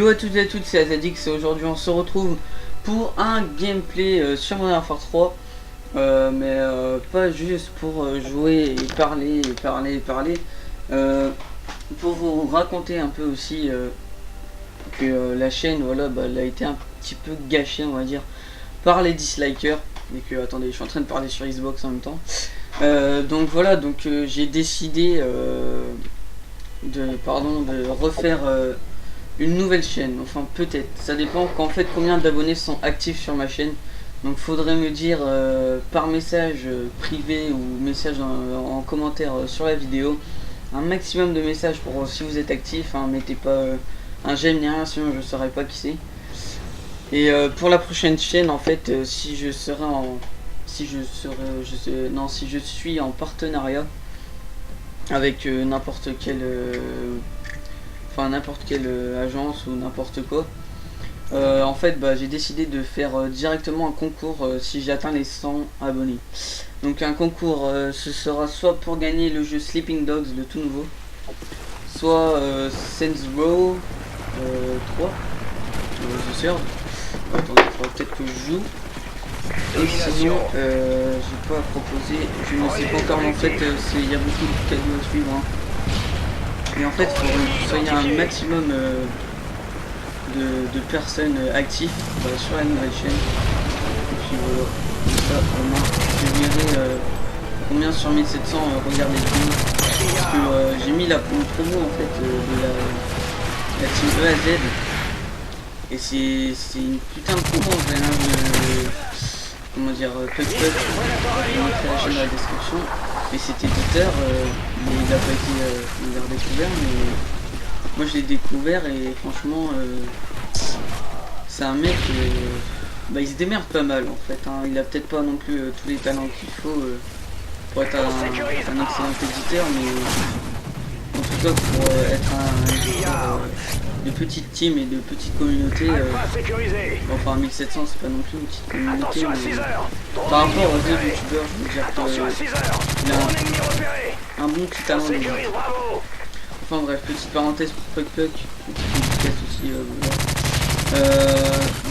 Hello à toutes et à toutes, c'est Azadix et aujourd'hui on se retrouve pour un gameplay sur Modern Warfare 3 mais pas juste pour jouer et parler pour vous raconter un peu aussi que la chaîne voilà elle a été un petit peu gâchée on va dire par les dislikers et que attendez je suis en train de parler sur Xbox en même temps donc voilà donc j'ai décidé de refaire une nouvelle chaîne, enfin peut-être, ça dépend qu'en fait combien d'abonnés sont actifs sur ma chaîne. Donc faudrait me dire par message privé ou message en commentaire sur la vidéo un maximum de messages pour si vous êtes actif, hein, mettez pas un j'aime ni rien sinon je saurais pas qui c'est. Et pour la prochaine chaîne en fait si je suis en partenariat avec n'importe quelle agence ou n'importe quoi. En fait j'ai décidé de faire directement un concours si j'atteins les 100 abonnés. Donc un concours ce sera soit pour gagner le jeu Sleeping Dogs, le tout nouveau, soit Saints Row 3 The Surge. Attendez, il faudra peut-être que je joue. Et sinon j'ai pas à proposer, je ne sais pas encore, mais en fait il y a beaucoup de cadeaux à suivre, hein. Et en fait, il faut que vous soyez un maximum de personnes actives sur la nouvelle chaîne. Et puis voilà, comme ça au moins je verrai combien sur 1700 regardez le film. Parce que j'ai mis la promo en fait de la team E à Z. Et c'est une putain de promo en fait, hein, comment dire, Puck, je vais montrer la chaîne dans la description. Mais cet éditeur, il n'a pas été découvert, mais moi je l'ai découvert et franchement, c'est un mec, il se démerde pas mal en fait, hein. Il a peut-être pas non plus tous les talents qu'il faut pour être un excellent éditeur, mais en tout cas pour être un éditeur de petites teams et de petites communautés, enfin 1700 c'est pas non plus une petite communauté, mais par rapport aux autres youtubeurs je veux dire qu'il a un bon petit talent. Enfin bref, petite parenthèse pour Puck, petite dédicace aussi,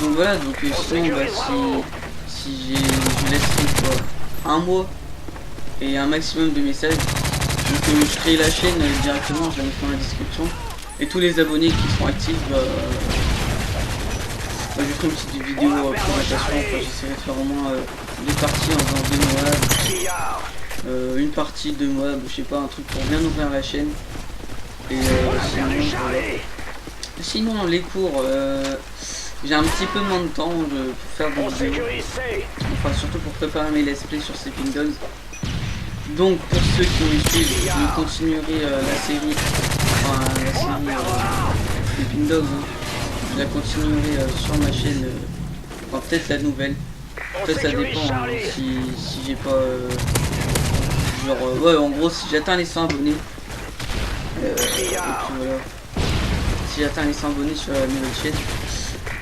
donc voilà, donc sinon si je laisse un mois et un maximum de messages, donc je crée la chaîne directement, je la mettrai dans la description. Et tous les abonnés qui seront actifs, je ferai une petite vidéo présentation. J'essaierai de faire au moins 2 parties en faisant 2 mois, une partie 2 mois, je sais pas, un truc pour bien ouvrir la chaîne. Et sinon les cours, j'ai un petit peu moins de temps pour faire des vidéos, enfin surtout pour préparer mes let's play sur Sleeping Dogs. Donc pour ceux qui me suivent, je continuerai la série Sleeping Dogs, hein. Je la continuerai sur ma chaîne, enfin peut-être la nouvelle. Après ça dépend, hein, si j'ai pas ouais en gros si j'atteins les 100 abonnés, et puis voilà, si j'atteins les 100 abonnés sur la nouvelle chaîne,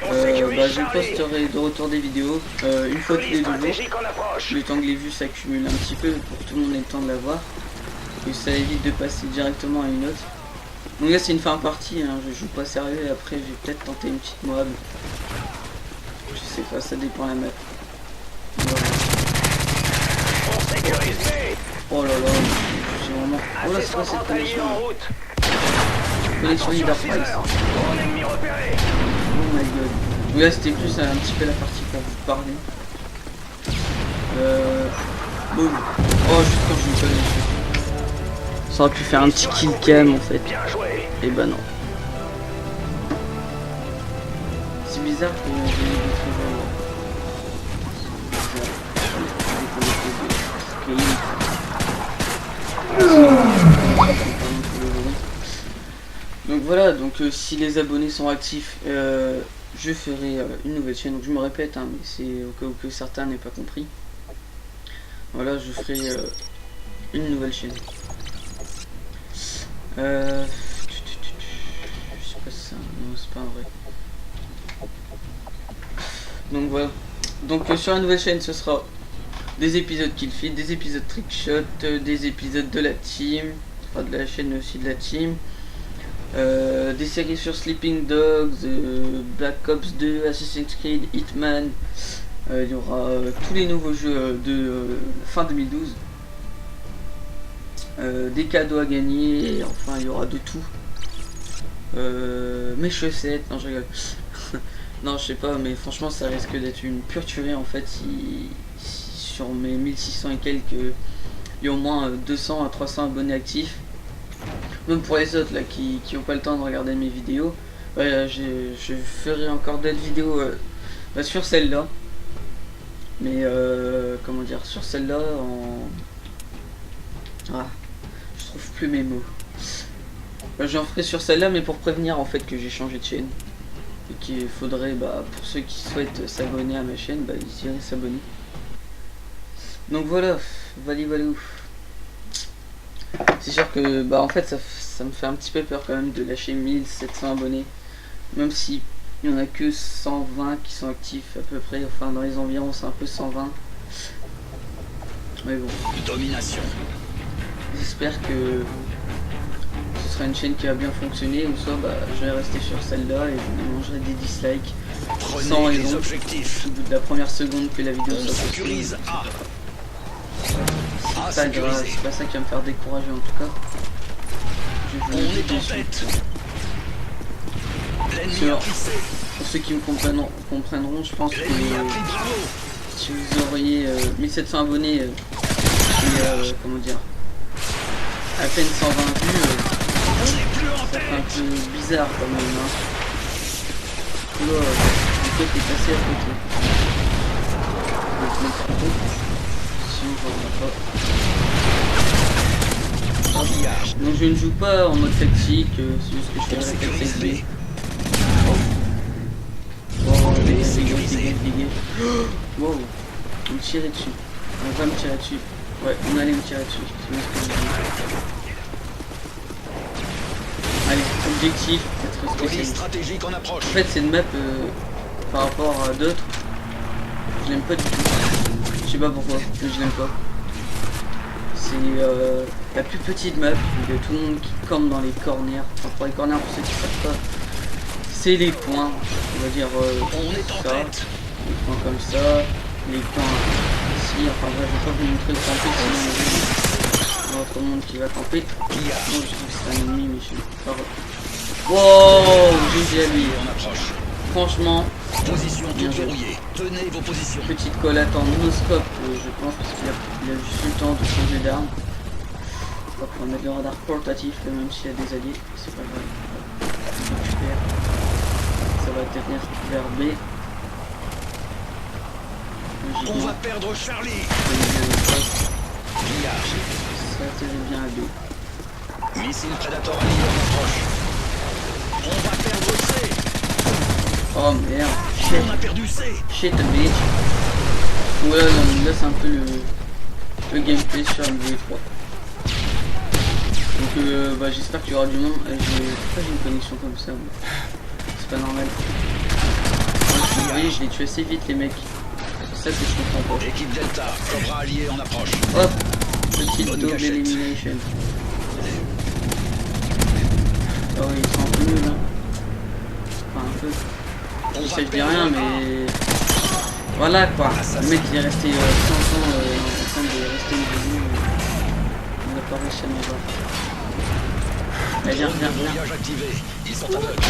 je posterai de retour des vidéos une fois tous les 2 jours, le temps que les vues s'accumulent un petit peu pour que tout le monde ait le temps de la voir et ça évite de passer directement à une autre. Donc là c'est une fin partie, hein, je joue pas sérieux et après je vais peut-être tenter une petite Moab. Je sais pas, ça dépend la map. Voilà. Oh là là, j'ai vraiment... Oh là c'est quoi cette connexion? Connexion Hyperprice. Oh my god. Donc là c'était plus un petit peu la partie pour vous parler. Boum. Oh juste quand je me connais. Ça aurait pu faire un petit kill cam en fait. Et bah non. C'est bizarre que j'ai des donc voilà, donc si les abonnés sont actifs, je ferai une nouvelle chaîne. Donc je me répète, hein, mais c'est au cas où que certains n'aient pas compris. Voilà, je ferai une nouvelle chaîne. Je sais pas si ça... Non, c'est pas vrai. Donc voilà. Donc sur la nouvelle chaîne, ce sera des épisodes kill feed, des épisodes trickshot, des épisodes de la team, enfin de la chaîne aussi de la team, Des séries sur Sleeping Dogs, Black Ops 2, Assassin's Creed, Hitman. Il y aura tous les nouveaux jeux de fin 2012. Des cadeaux à gagner, et enfin il y aura de tout. Mes chaussettes, non je rigole. Non je sais pas, mais franchement ça risque d'être une pure tuerie en fait si sur mes 1600 et quelques il y a au moins 200 à 300 abonnés actifs. Même pour les autres là qui ont pas le temps de regarder mes vidéos, je ferai encore d'autres vidéos sur celle-là. Mais comment dire, sur celle-là en... Ah, je trouve plus mes mots. J'en ferai sur celle-là mais pour prévenir en fait que j'ai changé de chaîne. Et qu'il faudrait, pour ceux qui souhaitent s'abonner à ma chaîne, ils iraient s'abonner. Donc voilà, valou. C'est sûr que en fait ça me fait un petit peu peur quand même de lâcher 1700 abonnés. Même si il n'y en a que 120 qui sont actifs à peu près, enfin dans les environs c'est un peu 120. Mais bon. Domination. J'espère que ce sera une chaîne qui va bien fonctionner, ou soit je vais rester sur celle-là et je mangerai des dislikes sans raison au bout de la première seconde que la vidéo soit postée. C'est pas grave, c'est pas ça qui va me faire décourager en tout cas. Je vais vous suite. Pour ceux qui me comprendront, je pense que si vous auriez 1700 abonnés et comment dire, à peine 120 vues, ça fait un peu bizarre quand même. Là, le code est passé à côté. Je vais te mettre plus haut. Si on voit pas. Donc je ne joue pas en mode tactique, c'est juste que je fais la réflexe B. Dégage. Wow, on me tirait dessus. On va me tirer dessus. Ouais, on allait me tirer dessus. C'est ce que je dis. Allez, objectif, être spécialiste. En fait, c'est une map par rapport à d'autres. Je l'aime pas du tout. Je sais pas pourquoi, mais je l'aime pas. C'est la plus petite map. Il y a tout le monde qui campe dans les corners. Enfin, pour les corners, pour ceux qui ne savent pas, c'est les coins. On va dire ça. Les coins comme ça. Les coins ici. Enfin, bref, je vais pas vous montrer le camper sinon l'autre monde qui va camper. Moi, je dis que c'est un ennemi, mais je sais pas. Wow, GG à lui. Franchement, bien joué. Tenez vos positions. Petite collate en monoscope, je pense, parce qu'il a juste eu le temps de changer d'arme. Hop, on va mettre le radar portatif, même s'il y a des alliés, c'est pas grave. Super. Ça va tenir vers B. On va perdre Charlie. Ça atterrit bien à B. Missile Predator allié en approche. On va perdre C. Oh merde, On a perdu C. Shit bitch. Ouais, là c'est un peu le gameplay sur MV3. Donc j'espère qu'il y aura du monde. Pourquoi j'ai une connexion comme ça? C'est pas normal. Vous voyez, je l'ai tué assez vite les mecs. C'est ça que je comprends pas. Équipe Delta, Cobra allié en approche. Hop, petite double elimination. Oh oui, ils sont un peu nuls hein. Enfin un peu. Je sais, je dis rien mais... Voilà quoi. Le mec il est resté 100 ans en train de rester au début. Il n'a pas réussi à m'avoir. Allez viens. Ils sont aveugles.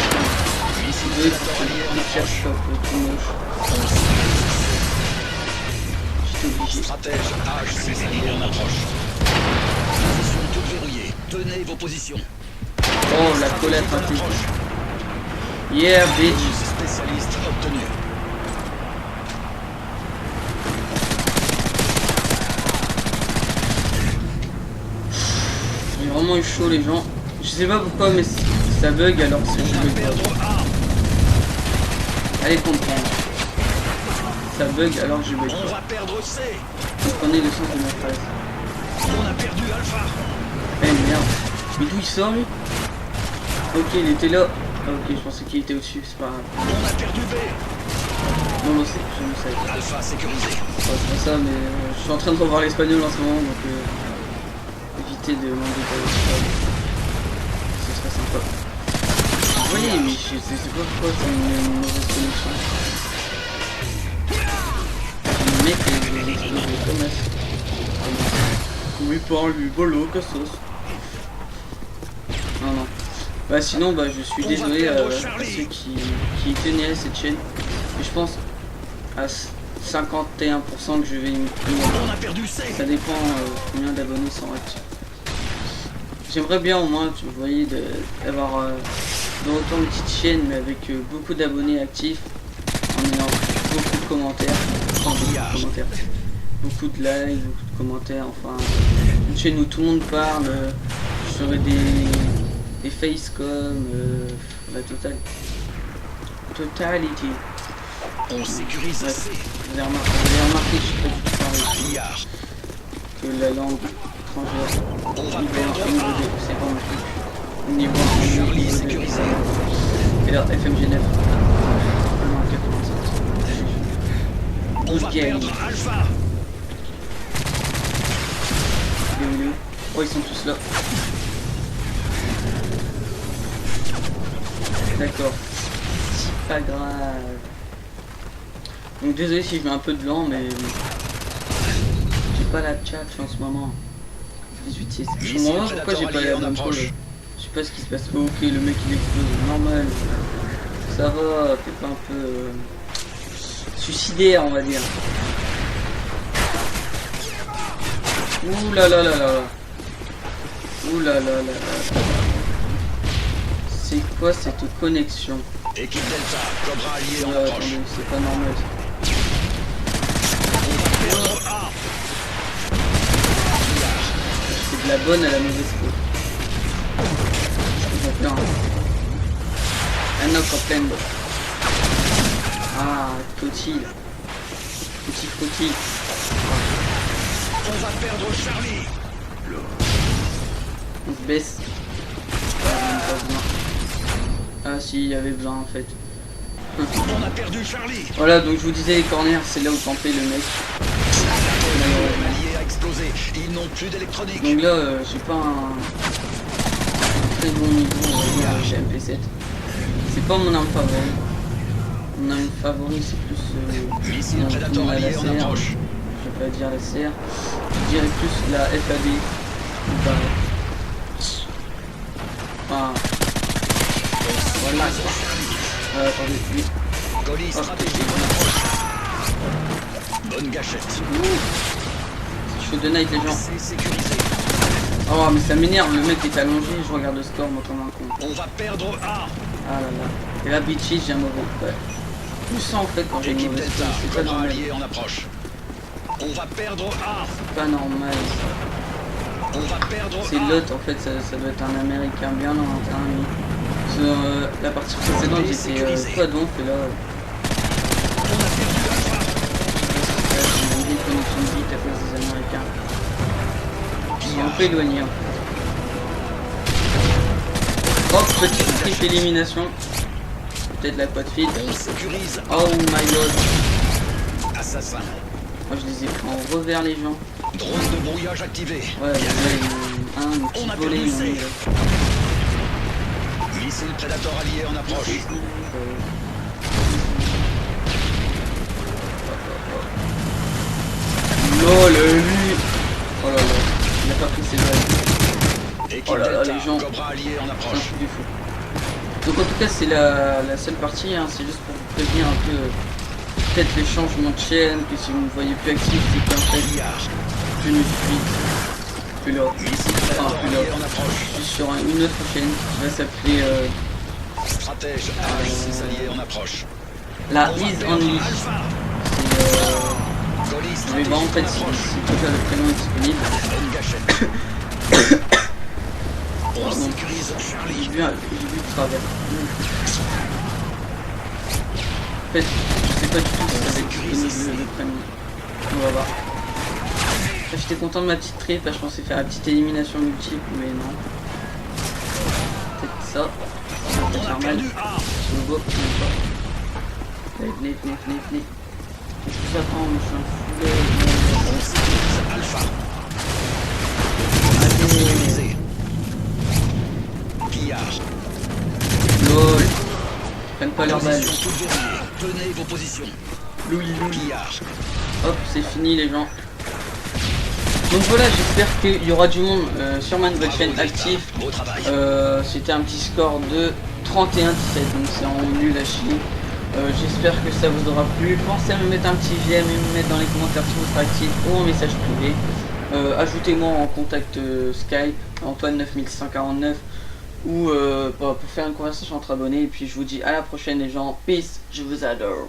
Oui, il cherche tout moche. J'étais obligé. Stratège H6 allié en approche. Position toute verrouillée. Tenez vos positions. Oh la collette rapide. Yeah bitch. Spécialiste obtenu. J'ai vraiment eu chaud les gens. Je sais pas pourquoi mais ça bug alors que je bug pas. Allez comprendre. Ça bug alors que je bug On pas. va perdre C. Vous prenez le sens de ma phrase. On a perdu Alpha. Eh merde. Mais d'où il sort lui? Ok il était là. Ah, ok je pensais qu'il était au-dessus, c'est pas grave. On a perdu B. Non je me sais. Alpha sécurisé. C'est pas ça mais je suis en train de revoir l'espagnol en ce moment donc évitez de m'embêter avec ça. Ce serait sympa. voyez, mais je sais pas pourquoi c'est une mauvaise connexion. Le mec il explose les commerces. Oui, pas lui, bolo, cassos. Non, non. Bah sinon, bah je suis désolé à ceux qui tenaient cette chaîne. Mais je pense à 51% que je vais ça dépend combien d'abonnés sont actifs. J'aimerais bien au moins, vous voyez, d'avoir autant de petites chaînes mais avec beaucoup d'abonnés actifs, en ayant beaucoup de commentaires, beaucoup de likes, beaucoup de commentaires, enfin une chaîne où tout le monde parle, je ferai des facecam, la totality. On sécurise assez. Vous avez remarqué que je suis pas du tout pareil. Que la langue étrangère, c'est pas mon truc. Niveau Charlie sécurisé. Et là, FMG9. On va perdre Alpha. Oh, ils sont tous là. D'accord. C'est pas grave. Donc désolé si je mets un peu de lent, mais j'ai pas la chat en ce moment. 18-6. Je comprends pas pourquoi j'ai pas la contrôle. Je sais pas ce qui se passe. Oh, ok, le mec il explose, normal. Ça va, t'es pas un peu suicidaire, on va dire. Ouh là là là là. Ouh là là là là. C'est quoi cette connexion? Équipe Delta, Cobra allié en approche. Attendez, c'est pas normal. C'est de la bonne à la mauvaise faute. Ils ont fait un knock en pleine. Ah, Cotil. Petit frottis. On va perdre Charlie. On se baisse. Ah si, il y avait besoin en fait. On a perdu Charlie. Voilà, donc je vous disais les corners, c'est là où campait le mec. L'allié a explosé. Ils n'ont plus d'électronique. Donc là, j'ai pas un très bon niveau chez MP7. C'est pas mon arme favori. Mon arme favori, c'est plus Ici le Predator allié en approche. Je vais pas dire la CR. Je dirais plus la FAB. Enfin, voilà quoi. Attendez, oui. Colis stratégique en approche. Bonne gâchette. Je fais de night les gens. C'est sécurisé. Oh mais ça m'énerve, le mec est allongé, je regarde le score moi comme un con. On va perdre A. Ah là là. Et là bitchy j'ai un mauvais. Ouais. Tout ça en fait quand j'ai une Équipe mauvaise Delta, score, c'est pas Cobra normal. allié en approche. On va perdre A. C'est pas normal. On va perdre C'est A. l'autre en fait, ça doit être un américain bien lointain lui. Sur la partie précédente j'étais pas donc et là. On a perdu Alpha. J'ai une connexion vite à cause des américains. Ils sont un peu éloignés. Hein. Oh, petite triche élimination. Peut-être la quad feed. On sécurise. Oh my god. Assassin. Moi je les ai pris en revers les gens. Drone de brouillage activé. Ouais, un On a petit volet. perdu C. Missile Predator allié en approche. LOL, lui. Oh là là, il a pas pris ses balles. Équipe Oh là là, Delta, les gens. Cobra allié en C'est un approche. truc du fou. Donc en tout cas c'est la seule partie, hein. C'est juste pour vous prévenir un peu peut-être les changements de chaîne, que si vous ne me voyez plus actif, c'est qu'en fait je ne suis plus là. Missile Enfin, Predator plus là. allié en approche. Je suis sur une autre chaîne qui va s'appeler Stratège A6 allié en approche. la On va Is perdre Only. Alpha. Colis Mais bon en fait stratégique si en approche. tout le prénom est disponible. Bonne gâchette. On Pardon. sécurise Charlie. J'ai vu de travers. En fait, je sais pas du tout si ça va être disponible le prénom. On va voir. J'étais content de ma petite trip, je pensais faire la petite élimination multiple, mais non. Peut-être ça. On C'est a normal. perdu A. Je me vois, je sais pas. Allez, venez. Qu'est-ce que j'attends, je suis un foulet. On sécurise Alpha. Sécurisé. Pillard. LOL. pas leur balle. Position toute verrouillée. Tenez vos positions. Louis. Pillage. Hop, c'est fini les gens. Donc voilà, j'espère qu'il y aura du monde sur ma nouvelle chaîne active. Beau travail. C'était un petit score de 31-17, donc c'est en nul à chier. J'espère que ça vous aura plu. Pensez à me mettre un petit j'aime et me mettre dans les commentaires si vous serez actif ou en message privé. Ajoutez-moi en contact Skype, Antoine 9149, ou pour faire une conversation entre abonnés. Et puis je vous dis à la prochaine les gens. Peace, je vous adore.